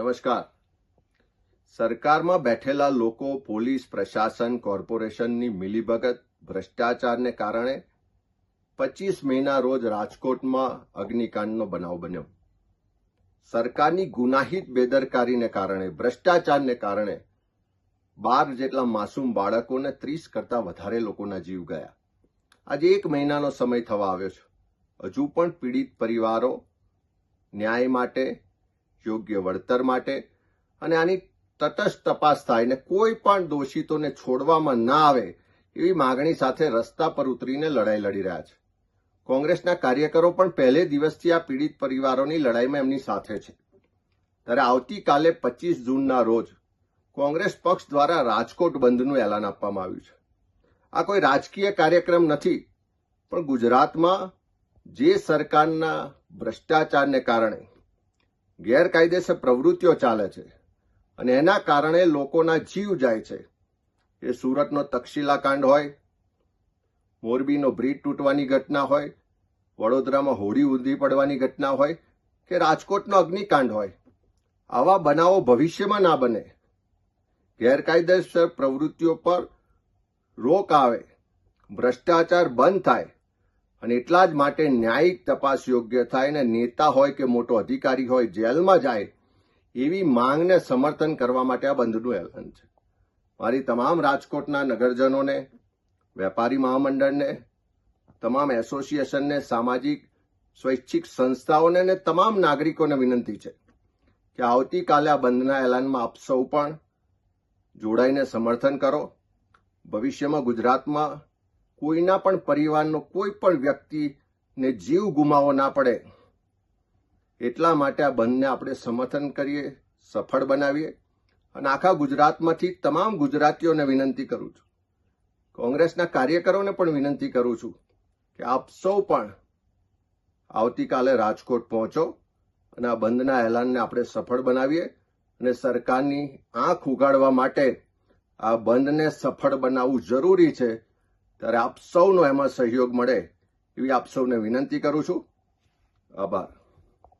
નમસ્કાર. સરકારમાં બેઠેલા લોકો, પોલીસ, પ્રશાસન, કોર્પોરેશનની મિલીભગત, ભ્રષ્ટાચારને કારણે 25 મેના રોજ રાજકોટમાં અગ્નિકાંડનો બનાવ બન્યો. સરકારની ગુનાહિત બેદરકારીને કારણે, ભ્રષ્ટાચારને કારણે 12 જેટલા માસૂમ બાળકોને 30 કરતા વધારે લોકોના જીવ ગયા. આજે 1 મહિનાનો સમય થવા આવ્યો છે. હજુ પણ પીડિત પરિવારો ન્યાય માટે, યોગ્ય વળતર માટે અને આની તટસ્થ તપાસ થાય ને કોઈ પણ દોષિતોને છોડવામાં ના આવે એવી માગણી સાથે રસ્તા પર ઉતરીને લડાઈ લડી રહ્યા છે. કોંગ્રેસના કાર્યકરો પણ પહેલે દિવસથી આ પીડિત પરિવારોની લડાઈમાં એમની સાથે છે. ત્યારે આવતીકાલે 25 જૂનના રોજ કોંગ્રેસ પક્ષ દ્વારા રાજકોટ બંધનું એલાન આપવામાં આવ્યું છે. આ કોઈ રાજકીય કાર્યક્રમ નથી, પણ ગુજરાતમાં જે સરકારના ભ્રષ્ટાચારને કારણે ગેરકાયદેસર પ્રવૃત્તિઓ ચાલે છે અને એના કારણે લોકોના જીવ જાય છે, એ સુરતનો તક્ષશિલા કાંડ હોય, મોરબીનો બ્રિજ તૂટવાની ઘટના હોય, વડોદરામાં હોડી ઊંધી પડવાની ઘટના હોય કે રાજકોટનો અગ્નિકાંડ હોય, આવા બનાવો ભવિષ્યમાં ના બને. ગેરકાયદેસર પ્રવૃત્તિઓ પર રોક આવે, ભ્રષ્ટાચાર બંધ થાય અને એટલા જ માટે ન્યાયિક તપાસ યોગ્ય થાય ને નેતા હોય કે મોટો અધિકારી હોય જેલમાં જાય એવી માંગને સમર્થન કરવા માટે આ બંધનું એલાન છે. મારી તમામ રાજકોટના નગરજનોને, વેપારી મહામંડળને, તમામ એસોસિએશનને, સામાજિક સ્વૈચ્છિક સંસ્થાઓને અને તમામ નાગરિકોને વિનંતી છે કે આવતીકાલે આ બંધના એલાનમાં આપ સૌ પણ જોડાઈને સમર્થન કરો. ભવિષ્યમાં ગુજરાતમાં કોઈના પણ પરિવારનો કોઈ પણ વ્યક્તિને જીવ ગુમાવવો ના પડે એટલા માટે આ બંધને આપણે સમર્થન કરીએ, સફળ બનાવીએ અને આખા ગુજરાતમાંથી તમામ ગુજરાતીઓને વિનંતી કરું છું, કોંગ્રેસના કાર્યકરોને પણ વિનંતી કરું છું કે આપ સૌ પણ આવતીકાલે રાજકોટ પહોંચો અને આ બંધના એલાનને આપણે સફળ બનાવીએ અને સરકારની આંખ ઉગાડવા માટે આ બંધને સફળ બનાવવું જરૂરી છે. ત્યારે આપ સૌનો એમાં સહયોગ મળે એવી આપ સૌને વિનંતી કરું છું. આભાર.